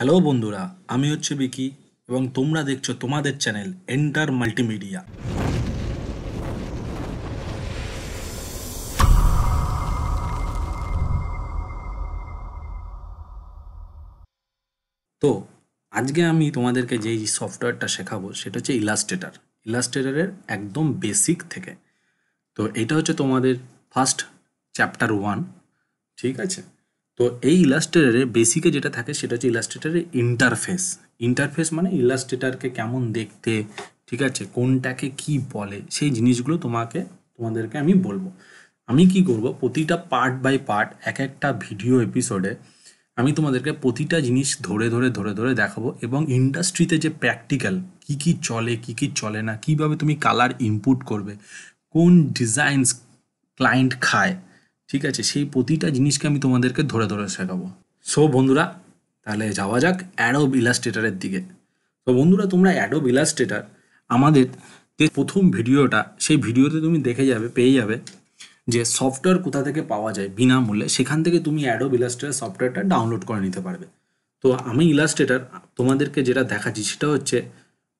Hello বন্ধুরা, আমি হচ্ছে বিকি এবং তোমরা দেখছো তোমাদের চ্যানেল এন্টার মাল্টিমিডিয়া। তো আজকে আমি তোমাদেরকে যেই সফটওয়্যারটা শেখাবো সেটা হচ্ছে ইলাস্ট্রেটরের একদম বেসিক থেকে। তো এটা হচ্ছে তোমাদের ফার্স্ট চ্যাপ্টার 1, ঠিক আছে? তো এই ইলাস্ট্রেটরের বেসিকে যেটা থাকে সেটা হচ্ছে ইলাস্ট্রেটরের ইন্টারফেস মানে ইলাস্ট্রেটরকে কেমন দেখতে, ঠিক আছে, কোনটাকে কি বলে সেই জিনিসগুলো তোমাদেরকে আমি বলবো। আমি কি করব, প্রতিটা পার্ট বাই পার্ট এক একটা ভিডিও এপিসোডে আমি তোমাদেরকে প্রতিটা জিনিস ধরে ধরে ধরে ধরে দেখাবো এবং ইন্ডাস্ট্রিতে যে প্র্যাকটিক্যাল কি কি চলে কি কি চলে না, কিভাবে তুমি কালার ইনপুট করবে, কোন ডিজাইনস ক্লায়েন্ট খায়, ঠিক আছে, সেই প্রতিটা জিনিসকে আমি তোমাদেরকে ধরে ধরে শেখাবো। সো বন্ধুরা, তাহলে যাওয়া যাক অ্যাডোব ইলাস্ট্রেটরের দিকে। তো বন্ধুরা, তোমরা অ্যাডোব ইলাস্ট্রেটর আমাদের যে প্রথম ভিডিওটা, সেই ভিডিওতে তুমি পেয়ে যাবে যে সফটওয়্যার কোথা থেকে পাওয়া যায় বিনামূল্যে, সেখান থেকে তুমি অ্যাডোব ইলাস্ট্রেটর সফটওয়্যারটা ডাউনলোড করে নিতে পারবে। তো আমি ইলাস্ট্রেটর তোমাদেরকে যেটা দেখাচ্ছি সেটা হচ্ছে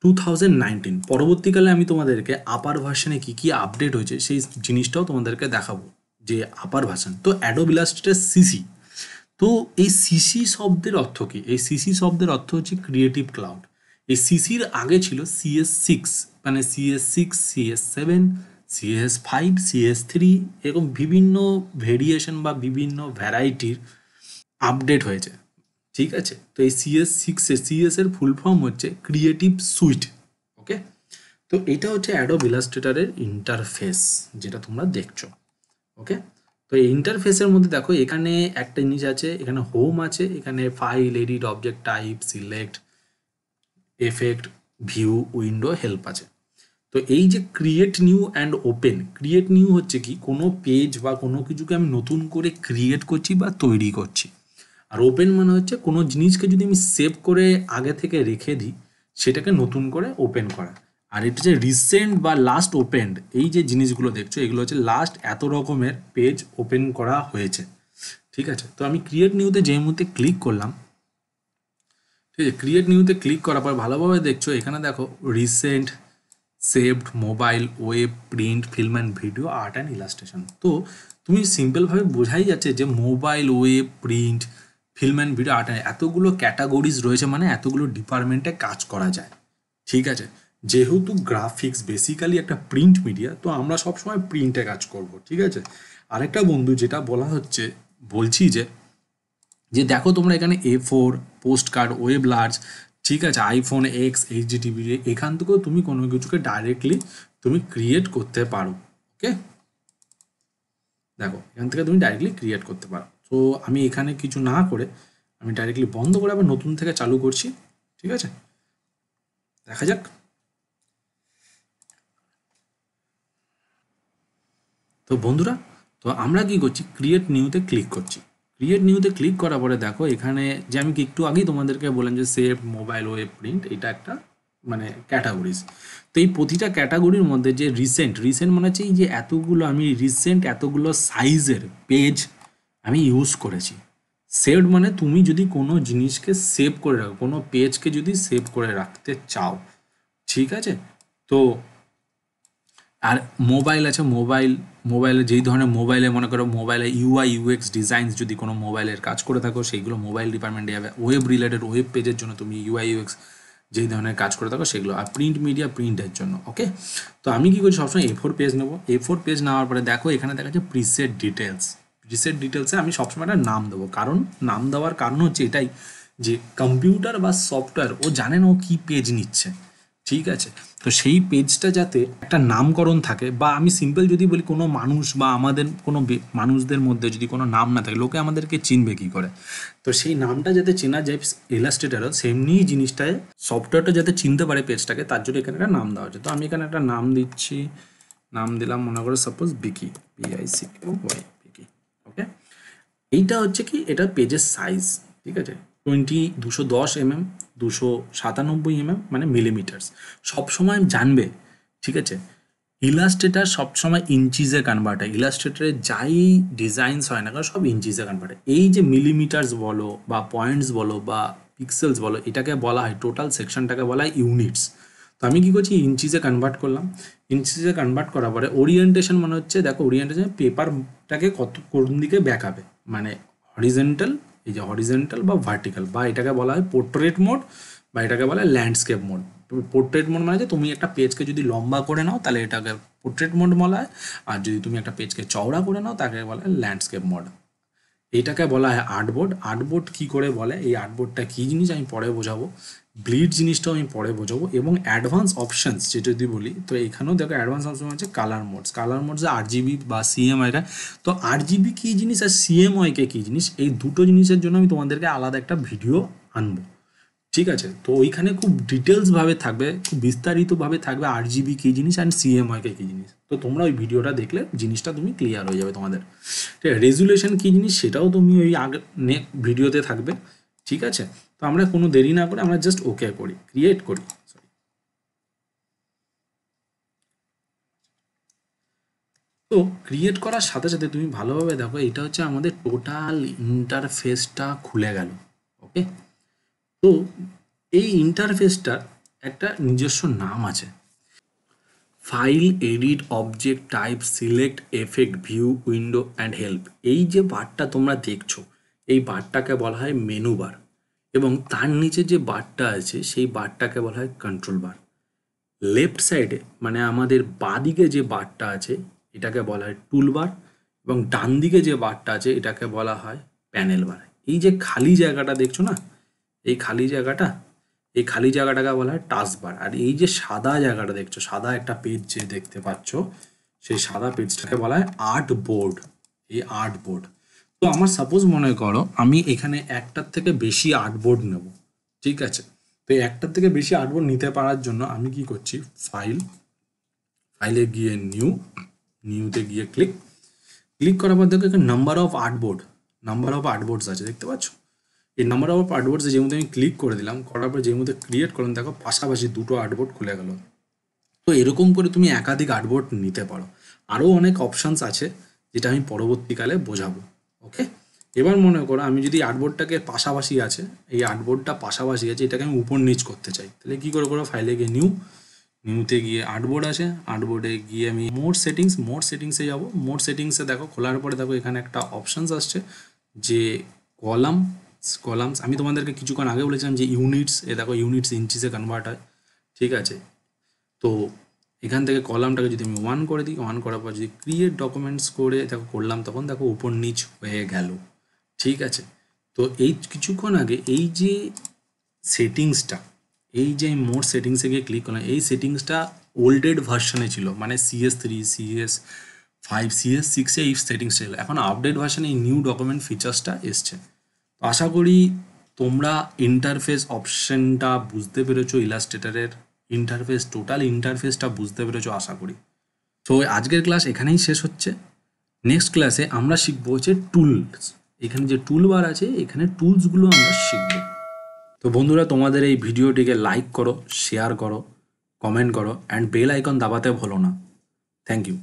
2019। পরবর্তীকালে আমি তোমাদেরকে আপার ভার্সনে কী কী আপডেট হয়েছে সেই জিনিসটাও তোমাদেরকে দেখাবো, যে আপার ভার্সন। তো অ্যাডোব ইলাস্ট্রেটর সিসি। তো এই সিসি শব্দের অর্থ কী? এই সিসি শব্দের অর্থ হচ্ছে ক্রিয়েটিভ ক্লাউড। এই সিসির আগে ছিল CS6, মানে CS6, CS7, CS5, CS3, এরকম বিভিন্ন ভেরিয়েশন বা বিভিন্ন ভ্যারাইটির আপডেট হয়েছে, ঠিক আছে? তো এই CS6 এর ফুল ফর্ম হচ্ছে ক্রিয়েটিভ সুইট। ওকে, তো এটা হচ্ছে অ্যাডোব ইলাস্ট্রেটরের ইন্টারফেস, যেটা তোমরা দেখছো। ওকে, তো এই ইন্টারফেসের মধ্যে দেখো এখানে একটা জিনিস আছে, এখানে হোম আছে, এখানে file, edit, object type, select, effect, view, window, help আছে। তো এই যে create new and open, create new হচ্ছে কি কোনো পেজ বা কোনো কিছুকে আমি নতুন করে ক্রিয়েট করছি বা তৈরি করছি। আর ওপেন মানে হচ্ছে কোনো জিনিসকে যদি আমি সেভ করে আগে থেকে রেখে দিই, সেটাকে নতুন করে ওপেন করা। আর এটা যে রিসেন্ট বা লাস্ট ওপেন্ড, এই যে জিনিসগুলো দেখছো এগুলো হচ্ছে লাস্ট এত রকমের পেজ ওপেন করা হয়েছে, ঠিক আছে? তো আমি ক্রিয়েট নিউতে যেই মুহূর্তে ক্লিক করলাম, ঠিক আছে, ক্রিয়েট নিউতে ক্লিক করার পর ভালোভাবে দেখছো এখানে দেখো recent, saved, mobile, web, print, film and video, art and illustration. তো তুমি সিম্পলভাবে বোঝাই যাচ্ছে যে mobile, web, print, film and video, art, এতগুলো ক্যাটাগরিজ রয়েছে, মানে এতগুলো ডিপার্টমেন্টে কাজ করা যায়, ঠিক আছে? যেহেতু গ্রাফিক্স বেসিক্যালি একটা প্রিন্ট মিডিয়া, তো আমরা সবসময় প্রিন্টে কাজ করব, ঠিক আছে? আরেকটা বন্ধু যেটা বলছি যে দেখো তোমরা এখানে A4, post card, web large, ঠিক আছে, আইফোন এক্স, HDTV, এখান থেকেও তুমি কোনো কিছুকে ডাইরেক্টলি তুমি ক্রিয়েট করতে পারো। ওকে, দেখো এখান থেকে তুমি ডাইরেক্টলি ক্রিয়েট করতে পারো। তো আমি এখানে কিছু না করে আমি ডাইরেক্টলি বন্ধ করে আবার নতুন থেকে চালু করছি, ঠিক আছে? দেখা যাক। তো বন্ধুরা, তো আমরা কি করছি, ক্রিয়েট নিউতে ক্লিক করছি। ক্রিয়েট নিউতে ক্লিক করার পরে দেখো এখানে যে আমি একটু আগেই তোমাদেরকে বললাম যে সেভ, মোবাইল, ওয়েব, প্রিন্ট, এটা একটা মানে ক্যাটাগরিজ। তো এই প্রতিটা ক্যাটাগরির মধ্যে যে রিসেন্ট মানে হচ্ছে এই যে এতগুলো সাইজের পেজ আমি ইউজ করেছি। সেভড মানে তুমি যদি কোনো জিনিসকে সেভ করে রাখো, কোনো পেজকে যদি সেভ করে রাখতে চাও, ঠিক আছে? তো আর মোবাইল আছে, মোবাইলে যেই ধরনের মোবাইলে মনে করো মোবাইলে UI UX ডিজাইনস যদি কোনো মোবাইলের কাজ করে থাকো, সেইগুলো মোবাইল ডিপার্টমেন্টে যাবে। ওয়েব রিলেটেড ওয়েব পেজের জন্য তুমি UI UX যেই ধরনের কাজ করে থাকো সেগুলো। আর প্রিন্ট মিডিয়া, প্রিন্টের জন্য। ওকে, তো আমি কী করি, সবসময় A4 পেজ নেবো। A4 পেজ নেওয়ার পরে দেখো এখানে দেখা যাচ্ছে প্রিসেট ডিটেলসে আমি সবসময় একটা নাম দেবো। নাম দেওয়ার কারণ হচ্ছে এটাই যে কম্পিউটার বা সফটওয়্যার ও জানে না ও কী পেজ নিচ্ছে, ঠিক আছে? তো সেই পেজটা যাতে একটা নামকরণ থাকে, বা আমি সিম্পল যদি বলি কোনো মানুষ বা আমাদের কোনো মানুষদের মধ্যে যদি কোনো নাম না থাকে, লোকে আমাদেরকে চিনবে কী করে? তো সেই নামটা যাতে চেনা যায় ইলাস্ট্রেটরও, সেমনি জিনিসটায় সফটওয়্যারটা যাতে চিনতে পারে পেজটাকে, তার জন্য এখানে একটা নাম দেওয়া হচ্ছে। তো আমি এখানে একটা নাম দিচ্ছি, নাম দিলাম মনে করে সাপোজ বিকি, BICKY, বিকি। ওকে, এইটা হচ্ছে কি, এটা পেজের সাইজ, ঠিক আছে, 210 mm, 297 mm, মানে মিলিমিটার্স। সবসময় জানবে, ঠিক আছে, ইলাস্ট্রেটার সবসময় ইঞ্চিসে কনভার্ট হয়। ইলাস্ট্রেটারে যাই ডিজাইনস হয় না কেন সব ইঞ্চিসে কনভার্ট হয়। এই যে মিলিমিটার্স বলো বা পয়েন্টস বলো বা পিক্সেলস বলো, এটাকে বলা হয় টোটাল সেকশনটাকে বলা হয় ইউনিটস। তো আমি কি করছি, ইঞ্চিসে কনভার্ট করলাম। ইঞ্চিসে কনভার্ট করার পরে ওরিয়েন্টেশন মানে হচ্ছে, দেখো ওরিয়েন্টেশন পেপারটাকে কোন দিকে ব্যাকাবে, মানে হরিজেন্টাল, এই যে হরিজেন্টাল বা ভার্টিক্যাল, বা এটাকে বলা হয় পোর্ট্রেট মোড, বা এটাকে বলা হয় ল্যান্ডস্কেপ মোড। পোর্ট্রেট মোড মানে যে তুমি একটা পেজকে যদি লম্বা করে নাও তাহলে এটাকে পোর্ট্রেট মোড বলা হয়, আর যদি তুমি একটা পেজকে চওড়া করে নাও তাকে বলা হয় ল্যান্ডস্কেপ মোড। এটাকে বলা হয় আর্টবোর্ড। আর্টবোর্ড কী করে বলে, এই আর্টবোর্ডটা কী জিনিস আমি পরে বোঝাবো, ব্লিড জিনিসটাও আমি পরে বোঝাবো, এবং অ্যাডভান্স অপশানস যেটা যদি বলি, তো এখানেও দেখো অ্যাডভান্স অপশন আছে colour modes. Colour modes RGB বা CMYK। তো RGB কী জিনিস আর CMYK কী জিনিস, এই দুটো জিনিসের জন্য আমি তোমাদেরকে আলাদা একটা ভিডিও আনবো, ঠিক আছে? তো ওইখানে খুব ডিটেলসভাবে থাকবে, খুব বিস্তারিতভাবে থাকবে RGB কী জিনিস অ্যান্ড CMYK কী জিনিস। তো তোমরা ওই ভিডিওটা দেখলে জিনিসটা তুমি ক্লিয়ার হয়ে যাবে তোমাদের। ঠিক আছে, রেজুলেশন কী জিনিস সেটাও তুমি ওই আগে ভিডিওতে থাকবে, ঠিক আছে? তো আমরা কোনো দেরি না করে আমরা জাস্ট ওকে করি, ক্রিয়েট করি। তো ক্রিয়েট করার সাথে সাথে তুমি ভালোভাবে দেখো, এটা হচ্ছে আমাদের টোটাল ইন্টারফেসটা খুলে গেল। ওকে, তো এই ইন্টারফেসটার একটা নিজস্ব নাম আছে, file, edit, object, type, select, effect, view, window and help. এই যে বারটা তোমরা দেখছো, এই বারটাকে বলা হয় মেনু বার, এবং তার নিচে যে বারটা আছে সেই বারটাকে বলা হয় কন্ট্রোল বার। লেফট সাইডে মানে আমাদের বাঁদিকে যে বারটা আছে এটাকে বলা হয় টুল বার, এবং ডান দিকে যে বারটা আছে এটাকে বলা হয় প্যানেল বার। এই যে খালি জায়গাটা দেখছো না, এই খালি জায়গাটা, এই খালি জায়গাটাকে বলা হয় টাস্ক বার। আর এই যে সাদা জায়গাটা দেখছো, সাদা একটা পেজ যে দেখতে পাচ্ছ, সেই সাদা পেজটাকে বলা হয় আর্ট বোর্ড। এই আর্ট বোর্ড, তো আমার সাপোজ মনে করো আমি এখানে একটার থেকে বেশি আর্ট বোর্ড নেব, ঠিক আছে? তো এই একটার থেকে বেশি আর্ট বোর্ড নিতে পারার জন্য আমি কি করছি, ফাইলে গিয়ে নিউতে গিয়ে ক্লিক করার পর দেখো এখানে নাম্বার অফ আর্টবোর্ডস আছে, দেখতে পাচ্ছ? এই নাম্বার অফ আর্টবোর্ডসে যে মধ্যে আমি ক্লিক করে দিলাম, করার পর যে মধ্যে ক্রিয়েট করলাম, দেখো পাশাপাশি দুটো আর্টবোর্ড খুলে গেল। তো এরকম করে তুমি একাধিক আর্টবোর্ড নিতে পারো। আরও অনেক অপশানস আছে যেটা আমি পরবর্তীকালে বোঝাবো। ওকে, এবার মনে করো আমি যদি আর্টবোর্ডটাকে পাশাপাশি আছে, এই আর্টবোর্ডটা পাশাপাশি আছে, এটাকে আমি উপর নিচ করতে চাই, তাহলে কী করে করো, ফাইলে গিয়ে নিউতে গিয়ে আর্টবোর্ড আছে, আর্টবোর্ডে গিয়ে আমি মোড সেটিংসে যাব। মোড সেটিংসে দেখো খোলার পরে দেখো এখানে একটা অপশানস আসছে যে কলামস। আমি তোমাদেরকে কিছুক্ষণ আগে বলেছিলাম যে ইউনিটস, এ দেখো ইউনিটস ইঞ্চিসে কনভার্ট হয়, ঠিক আছে? তো এখান থেকে কলামটাকে যদি আমি 1 করে দিই, 1 করার পর যদি ক্রিয়েট ডকুমেন্টস করে দেখো করলাম, তখন দেখো উপর নিচ হয়ে গেল, ঠিক আছে? তো এই কিছুক্ষণ আগে এই যে সেটিংসটা, এই যে মোড সেটিংসে গিয়ে ক্লিক করলাম, এই সেটিংসটা ওল্ডেড ভার্সনে ছিল, মানে CS3, CS5, CS6-এ এই সেটিংসটা ছিল। এখন আপডেট ভার্সনে এই নিউ ডকুমেন্ট ফিচার্সটা এসছে। তো আশা করি তোমরা ইন্টারফেস অপশনটা বুঝতে পেরেছো, ইলাস্ট্রেটরের ইন্টারফেস, টোটাল ইন্টারফেসটা বুঝতে পেরেছো আশা করি। তো আজকের ক্লাস এখানেই শেষ হচ্ছে। নেক্সট ক্লাসে আমরা শিখবো হচ্ছে টুলস। এখানে যে টুল বার আছে, এখানে টুলসগুলো আমরা শিখবো। তো বন্ধুরা, তোমাদের এই ভিডিওটিকে লাইক করো, শেয়ার করো, কমেন্ট করো অ্যান্ড বেল আইকন দাবাতে ভুলো না। Thank you.